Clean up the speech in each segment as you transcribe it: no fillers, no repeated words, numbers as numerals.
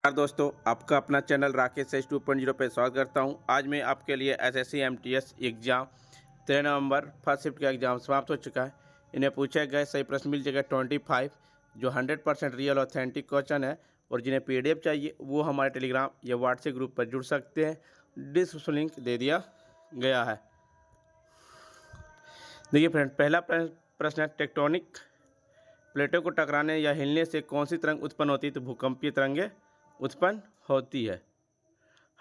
नमस्कार दोस्तों, आपका अपना चैनल राकेश एच 2.0 पे स्वागत करता हूं। आज मैं आपके लिए एसएससी एमटीएस एग्ज़ाम 13 नवंबर फर्स्ट शिफ्ट का एग्ज़ाम समाप्त हो चुका है। इन्हें पूछे गए सही प्रश्न मिल जाएगा 25 जो 100% रियल ऑथेंटिक क्वेश्चन है। और जिन्हें पीडीएफ चाहिए वो हमारे टेलीग्राम या व्हाट्सएप ग्रुप पर जुड़ सकते हैं। डिस्क्रिप्शन लिंक दे दिया गया है। देखिए फ्रेंड, पहला प्रश्न है, टेक्टोनिक प्लेटों को टकराने या हिलने से कौन सी तरंग उत्पन्न होती है? तो भूकंपीय तरंगें उत्पन्न होती है।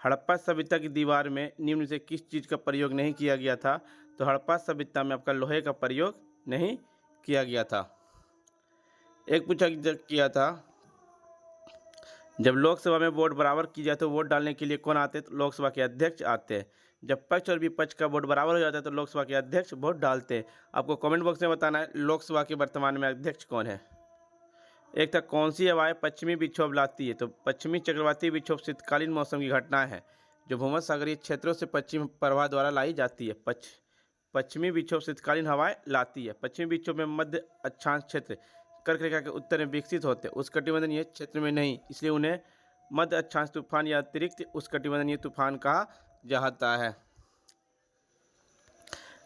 हड़प्पा सभ्यता की दीवार में निम्न से किस चीज़ का प्रयोग नहीं किया गया था? तो हड़प्पा सभ्यता में आपका लोहे का प्रयोग नहीं किया गया था। एक पूछा किया था, जब लोकसभा में वोट बराबर की जाए तो वोट डालने के लिए कौन आते हैं? तो लोकसभा के अध्यक्ष आते हैं। जब पक्ष और विपक्ष का वोट बराबर हो जाता है तो लोकसभा के अध्यक्ष वोट डालते हैं। आपको कमेंट बॉक्स में बताना है लोकसभा के वर्तमान में अध्यक्ष कौन है। एक था, कौन सी हवाएं पश्चिमी विक्षोभ लाती है? तो पश्चिमी चक्रवाती विक्षोभ शीतकालीन मौसम की घटना है जो भूमध्य सागरीय क्षेत्रों से पश्चिम प्रवाह द्वारा लाई जाती है। पश्चिमी विक्षोभ शीतकालीन हवाएं लाती है। पश्चिमी विक्षोभ में मध्य अक्षांश क्षेत्र कर्क रेखा के उत्तर में विकसित होते हैं, उष्णकटिबंधीय क्षेत्र में नहीं, इसलिए उन्हें मध्य अक्षांश तूफान या अतिरिक्त उष्णकटिबंधीय तूफान कहा जाता है।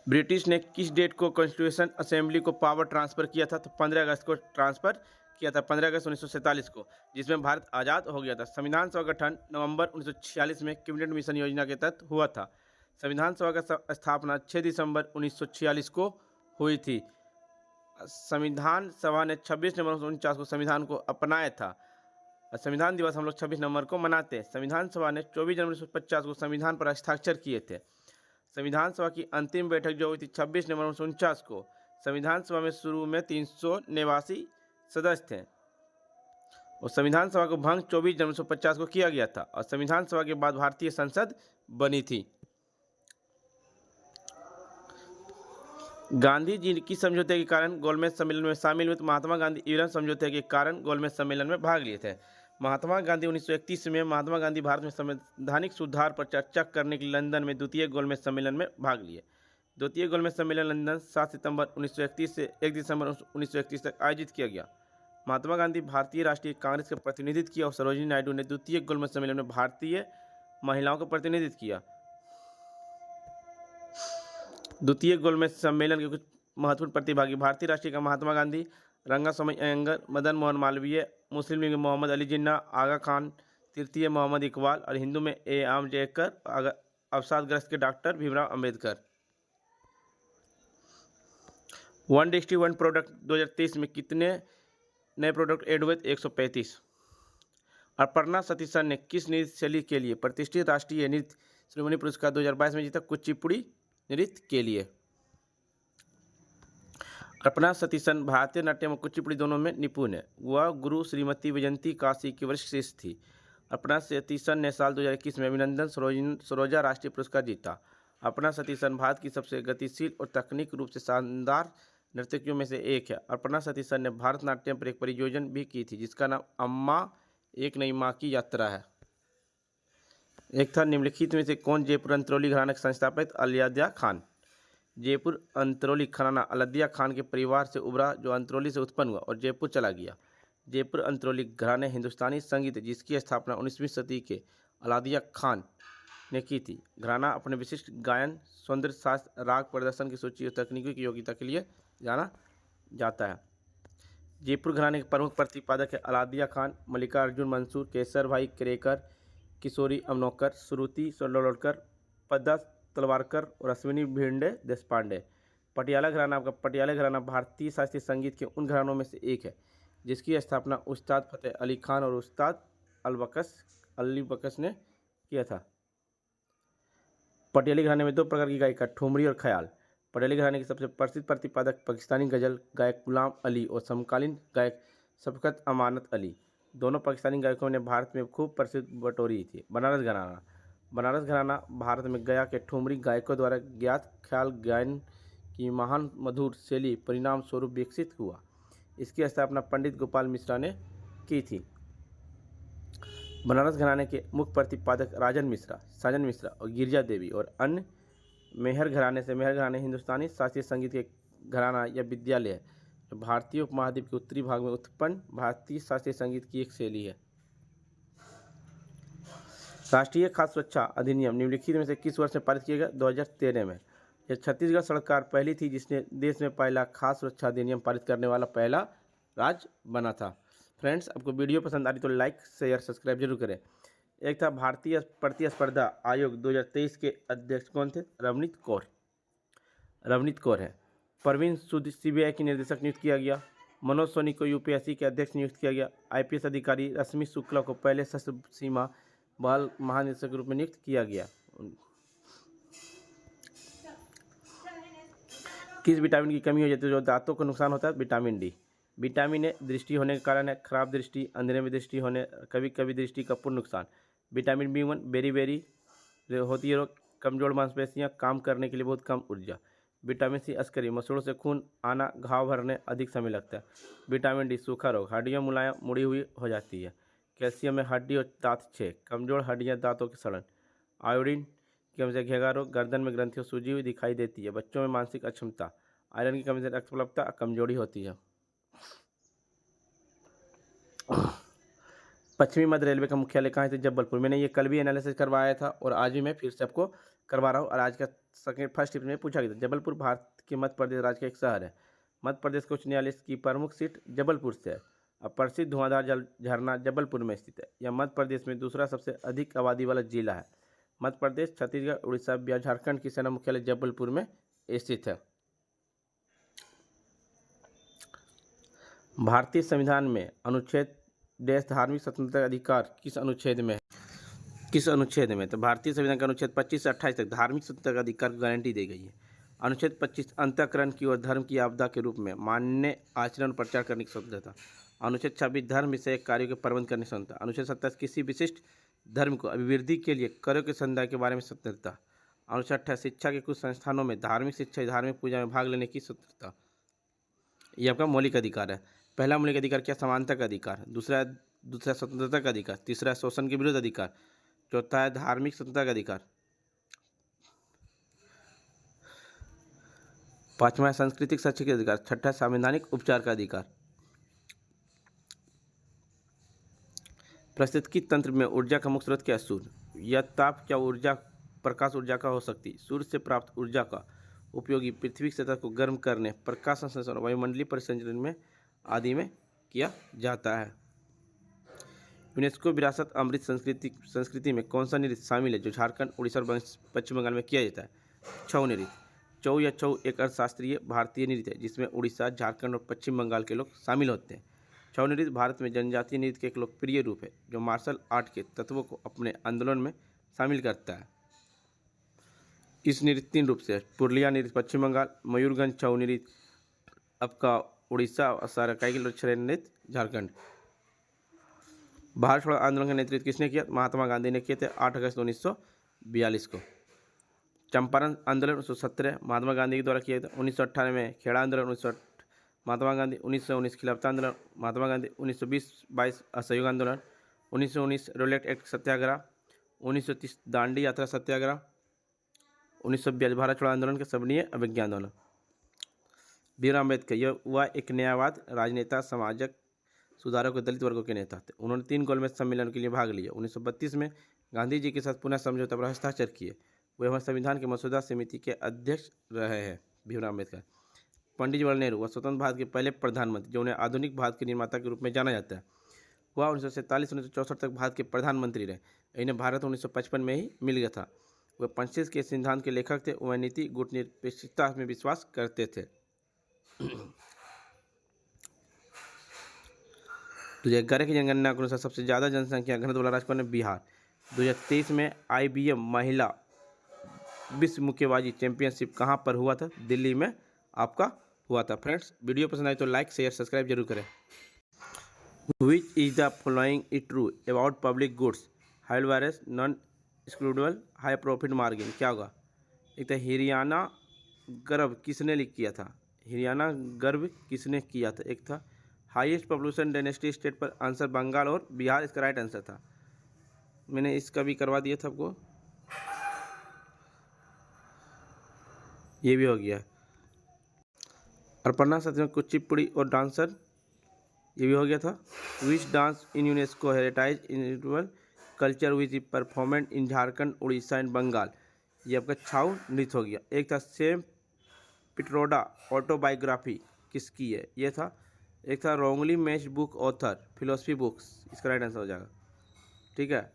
ब्रिटिश ने किस डेट को कॉन्स्टिट्यूशन असेंबली को पावर ट्रांसफर किया था? तो 15 अगस्त को ट्रांसफर किया था, 15 अगस्त 1947 को, जिसमें भारत आज़ाद हो गया था। संविधान सभा का गठन नवंबर 1946 में कैबिनेट मिशन योजना के तहत हुआ था। संविधान सभा का स्थापना 6 दिसंबर 1946 को हुई थी। संविधान सभा ने 26 नवंबर 1949 को संविधान को अपनाया था। संविधान दिवस हम लोग 26 नवंबर को मनाते हैं। संविधान सभा ने 24 जनवरी 1950 को संविधान पर हस्ताक्षर किए थे। संविधान सभा की अंतिम बैठक जो हुई थी 26 नवंबर 1949 को। संविधान सभा में शुरू में 389 सदस्य थे और संविधान सभा को भंग 24 जनवरी 1950 को किया गया था और संविधान सभा के बाद भारतीय संसद बनी थी। गांधी जी की समझौते के कारण गोलमेज सम्मेलन में शामिल हुए। महात्मा गांधी यूरोप समझौते के कारण गोलमेज सम्मेलन में भाग लिए थे। महात्मा गांधी 1931 में महात्मा गांधी भारत में संवैधानिक सुधार पर चर्चा करने के लिए लंदन में द्वितीय गोलमेज सम्मेलन में भाग लिए। द्वितीय गोलमेज सम्मेलन लंदन 7 सितंबर 1931 से 1 दिसंबर 1931 तक आयोजित किया गया। महात्मा गांधी भारतीय राष्ट्रीय कांग्रेस का प्रतिनिधित्व किया और सरोजिनी नायडू ने द्वितीय गोलमेज सम्मेलन में भारतीय महिलाओं का प्रतिनिधित्व किया। द्वितीय गोलमेज सम्मेलन के कुछ महत्वपूर्ण प्रतिभागी भारतीय राष्ट्रीय का महात्मा गांधी, रंगास्वामी अयंगर, मदन मोहन मालवीय, मुस्लिम लीग मोहम्मद अली जिन्ना, आगा खान, तृतीय मोहम्मद इकबाल और हिंदू में ए आम जयकर, अवसादग्रस्त के डॉक्टर भीमराव अंबेडकर। 1:1 प्रोडक्ट 2023 में कितने नए प्रोडक्ट ऐड हुए? 135। अपर्णा सतीशन ने किस नृत्य शैली के लिए प्रतिष्ठित राष्ट्रीय नृत्य शिरोमणि पुरस्कार 2022 में जीता? कुचिपुड़ी नृत्य के लिए। अपर्णा सतीशन भारतीय नाट्यम और कुचिपुड़ी दोनों में निपुण है। वह गुरु श्रीमती वैजयंती काशी की वरिष्ठ शिष्य थी। अपर्णा सतीशन ने साल 2021 में अभिनंदन सरोजा राष्ट्रीय पुरस्कार जीता। अपर्णा सतीशन भारत की सबसे गतिशील और तकनीक रूप से शानदार नर्तकियों में से एक है। अपर्णा सतीशन ने भारतनाट्यम पर एक परियोजना भी की थी जिसका नाम अम्मा एक नई माँ की यात्रा है। एक था, निम्नलिखित में से कौन जयपुर अंतरौली घराना के संस्थापक? अलाउद्दीन खान। जयपुर अंतरौली घराना अलाउद्दीन खान के परिवार से उभरा जो अंतरौली से उत्पन्न हुआ और जयपुर चला गया। जयपुर अंतरौली घराने हिंदुस्तानी संगीत जिसकी स्थापना 19वीं सदी के अलाउद्दीन खान ने की थी। घराना अपने विशिष्ट गायन, सौंदर्य शास्त्र, राग प्रदर्शन की सूची और तकनीकी की योग्यता के लिए जाना जाता है। जयपुर घराने के प्रमुख प्रतिपादक है अलाउद्दीन खान, मल्लिकार्जुन मंसूर, केसर भाई केरेकर, किशोरी अमनोकर, श्रुति सलोलकर, पद्मा तलवारकर और अश्विनी भिंडे देशपांडे। पटियाला घराना आपका पटियाला घराना भारतीय शास्त्रीय संगीत के उन घरानों में से एक है जिसकी स्थापना उस्ताद फतेह अली खान और उस्ताद अली बकश ने किया था। पटियाली घराने में दो प्रकार की गायिका, ठुमरी और ख्याल। पटियाली घराने के सबसे प्रसिद्ध प्रतिपादक पाकिस्तानी गजल गायक गुलाम अली और समकालीन गायक शफकत अमानत अली। दोनों पाकिस्तानी गायकों ने भारत में खूब प्रसिद्ध बटोरी थी। बनारस घराना। बनारस घराना भारत में गया के ठुमरी गायकों द्वारा ज्ञात ख्याल गायन की महान मधुर शैली परिणाम स्वरूप विकसित हुआ। इसकी स्थापना पंडित गोपाल मिश्रा ने की थी। बनारस घराने के मुख्य प्रतिपादक राजन मिश्रा, साजन मिश्रा और गिरिजा देवी और अन्य। मेहर घराने हिंदुस्तानी शास्त्रीय संगीत के घराना या विद्यालय है जो भारतीय उपमहाद्वीप के उत्तरी भाग में उत्पन्न भारतीय शास्त्रीय संगीत की एक शैली है। राष्ट्रीय खाद्य सुरक्षा अधिनियम निम्नलिखित में से किस वर्ष में पारित किया गया? 2013 में। यह छत्तीसगढ़ सरकार पहली थी जिसने देश में पहला खाद्य सुरक्षा अधिनियम पारित करने वाला पहला राज्य बना था। फ्रेंड्स, आपको वीडियो पसंद आ रही तो लाइक शेयर सब्सक्राइब जरूर करें। एक था भारतीय प्रतिस्पर्धा आयोग 2023 के अध्यक्ष कौन थे? रवनीत कौर है। परवीन सूद CBI की निर्देशक नियुक्त किया गया। मनोज सोनी को UPSC के अध्यक्ष नियुक्त किया गया। IPS अधिकारी रश्मि शुक्ला को पहले सशस्त्र सीमा बल महानिदेशक के रूप में नियुक्त किया गया। किस विटामिन की कमी हो जाती है जो दांतों को नुकसान होता है? Vitamin D। विटामिन ए दृष्टि होने के कारण है, खराब दृष्टि, अंधेरे में दृष्टि होने, कभी कभी दृष्टि का पूर्ण नुकसान। विटामिन B1 बेरी होती है रोग, कमजोर मांसपेशियां, काम करने के लिए बहुत कम ऊर्जा। विटामिन C अस्करी, मसूड़ों से खून आना, घाव भरने अधिक समय लगता है। विटामिन D सूखा रोग, हड्डियां मुलायम मुड़ी हुई हो जाती है। कैल्शियम में हड्डी और दांत छेद, कमजोर हड्डियां, दांतों की सड़न। आयोडीन की कमी से घेगा रोग, गर्दन में ग्रंथियों सूजी हुई दिखाई देती है। बच्चों में मानसिक अक्षमता। आयरन की कमी से रक्तप्लवता कमजोरी होती है। पश्चिमी मध्य रेलवे का मुख्यालय कहाँ है? जबलपुर। मैंने ये कल भी एनालिसिस करवाया था और आज भी मैं फिर से आपको करवा रहा हूँ। और आज का फर्स्ट टिप में पूछा गया था। जबलपुर भारत के मध्य प्रदेश राज्य का एक शहर है। मध्य प्रदेश उच्च न्यायालय की प्रमुख सीट जबलपुर से है। अब प्रसिद्ध धुआंधार जल झरना जबलपुर में स्थित है। यह मध्य प्रदेश में दूसरा सबसे अधिक आबादी वाला जिला है। मध्य प्रदेश, छत्तीसगढ़, उड़ीसा, बिहार, झारखंड की सेना मुख्यालय जबलपुर में स्थित है। भारतीय संविधान में अनुच्छेद देश धार्मिक स्वतंत्रता अधिकार किस अनुच्छेद में है? किस अनुच्छेद में? तो भारतीय संविधान का अनुच्छेद 25 से 28 तक धार्मिक स्वतंत्रता का अधिकार को गारंटी दी गई है। अनुच्छेद 25 अंतःकरण की और धर्म की आपदा के रूप में मान्य आचरण प्रचार करने की स्वतंत्रता। अनुच्छेद 26 धर्म विषय कार्यों के प्रबंध करने की स्वतंत्रता। अनुच्छेद 27 किसी विशिष्ट धर्म को अभिवृद्धि के लिए करों के समुदाय के बारे में स्वतंत्रता। अनुच्छेद 28 शिक्षा के कुछ संस्थानों में धार्मिक शिक्षा धार्मिक पूजा में भाग लेने की स्वतंत्रता। ये आपका मौलिक अधिकार है। पहला मौलिक अधिकार क्या? समानता का अधिकार। दूसरा स्वतंत्रता का अधिकार। तीसरा शोषण के विरुद्ध अधिकार। चौथा है धार्मिक स्वतंत्रता का अधिकार। पांचवा सांस्कृतिक शैक्षिक अधिकार। छठा संवैधानिक उपचार का अधिकार। पारिस्थितिकी तंत्र में ऊर्जा का मुख्य स्रोत क्या है? सूर्य। यह ताप क्या ऊर्जा प्रकाश ऊर्जा का हो सकती है? सूर्य से प्राप्त ऊर्जा का उपयोगी पृथ्वी की सतह को गर्म करने, प्रकाश संश्लेषण, वायुमंडलीय परिसंचरण में आदि में किया जाता है। यूनेस्को विरासत अमृत संस्कृति में कौन सा नृत्य शामिल है जो झारखंड, उड़ीसा और पश्चिम बंगाल में किया जाता है? छऊ नृत्य। छऊ या छऊ एक अर्थशास्त्रीय भारतीय नृत्य है जिसमें उड़ीसा, झारखंड और पश्चिम बंगाल के लोग शामिल होते हैं। छऊ नृत्य भारत में जनजातीय नृत्य का एक लोकप्रिय रूप है जो मार्शल आर्ट के तत्वों को अपने आंदोलन में शामिल करता है। इस नृत्य 3 रूप से: पुरुलिया नृत्य पश्चिम बंगाल, मयूरगंज छऊ नृत्य आपका उड़ीसा और सारकाई नृत्य झारखंड। भारत छोड़ो आंदोलन का नेतृत्व किसने किया? महात्मा गांधी ने किए थे 8 अगस्त 1942 को। चंपारण आंदोलन 1917 महात्मा गांधी के द्वारा किया था। 1998 में खेड़ा आंदोलन, 1908 महात्मा गांधी। 1919 खिलाफत आंदोलन महात्मा गांधी। 1920-22 असहयोग आंदोलन। 1919 रोलेट एक्ट सत्याग्रह। 1930 दांडी यात्रा सत्याग्रह। 1942 भारत छोड़ो आंदोलन के सबनीय अवज्ञा आंदोलन। भीमराव अम्बेडकर यह हुआ एक न्यायवाद, राजनेता, समाजक सुधारक और दलित वर्गों के नेता थे। उन्होंने 3 गोलमेज सम्मेलन के लिए भाग लिया। 1932 में गांधी जी के साथ पुनः समझौता पर हस्ताक्षर किए। वे हमारे संविधान के मसौदा समिति के अध्यक्ष रहे हैं। भीमराव अम्बेडकर। पंडित जवाहरलाल नेहरू वह स्वतंत्र भारत के पहले प्रधानमंत्री जो उन्हें आधुनिक भारत के निर्माता के रूप में जाना जाता है। वह 1947-1964 तक भारत के प्रधानमंत्री रहे। इन्हें भारत 1955 में ही मिल गया था। वे पंचशील के सिद्धांत के लेखक थे। वह नीति गुटनिरपेक्षता में विश्वास करते थे। 2011 की जनगणना के अनुसार सबसे ज़्यादा जनसंख्या घनत्व वाला राज्य कौन है? बिहार। 2023 में IBM महिला विश्व मुक्केबाजी चैंपियनशिप कहाँ पर हुआ था? दिल्ली में आपका हुआ था। फ्रेंड्स, वीडियो पसंद आए तो लाइक शेयर सब्सक्राइब जरूर करें। Which is the following is true about public goods? High virus, non excludable, high profit margin. क्या होगा? एक तो हरियाणा गर्व किसने किया था? हरियाणा गर्व किसने किया था? एक था हाईएस्ट पॉपुलेशन डेंसिटी स्टेट पर आंसर बंगाल और बिहार इसका राइट आंसर था। मैंने इसका भी करवा दिया था आपको, ये भी हो गया। अर्पणा सत्य कुचिपुड़ी और डांसर, ये भी हो गया था। Which dance in UNESCO heritage invisible culture which performant in Jharkhand, Orissa and Bengal. ये आपका छाऊ नृत्य हो गया। एक था सेम पिट्रोडा ऑटोबायोग्राफी, किसकी है ये था। एक था wrongly match book author, philosophy books, इसका राइट आंसर हो जाएगा। ठीक है।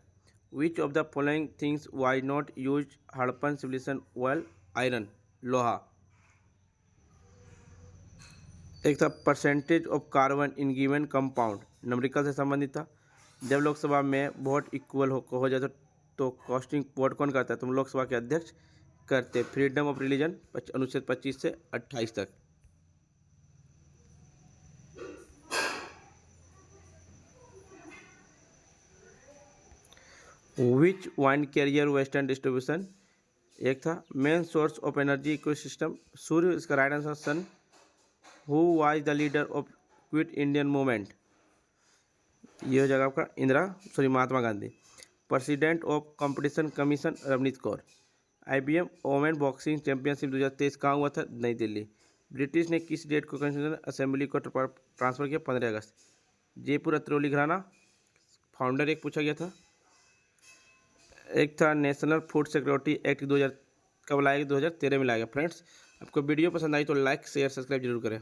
Which of the following things why not use Harappan civilization oil, iron, लोहा। एक था percentage of carbon in given compound, numerical से संबंधित था। जब लोकसभा में वोट इक्वल हो जाए तो कास्टिंग वोट कौन करता है, तुम लोकसभा के अध्यक्ष करते। फ्रीडम ऑफ रिलीजन, अनुच्छेद 25 से 28 तक। Which wind carrier western distribution. एक था main source of energy ecosystem, सूर्य, इसका right answer sun. Who was the leader of quit Indian movement, ये हो जाएगा आपका Mahatma Gandhi. President of competition commission, Ravneet Kaur. IBM women boxing championship 2023 कहाँ हुआ था, नई दिल्ली। ब्रिटिश ने किस डेट को कॉन्स्टिट्यूशन असेंबली को ट्रांसफर किया, 15 अगस्त। जयपुर अतरौली घराना फाउंडर एक पूछा गया था। एक था नेशनल फूड सिक्योरिटी एक्ट 2000 कब लाया गया, 2013 में लाया गया। फ्रेंड्स, आपको वीडियो पसंद आई तो लाइक शेयर सब्सक्राइब जरूर करें।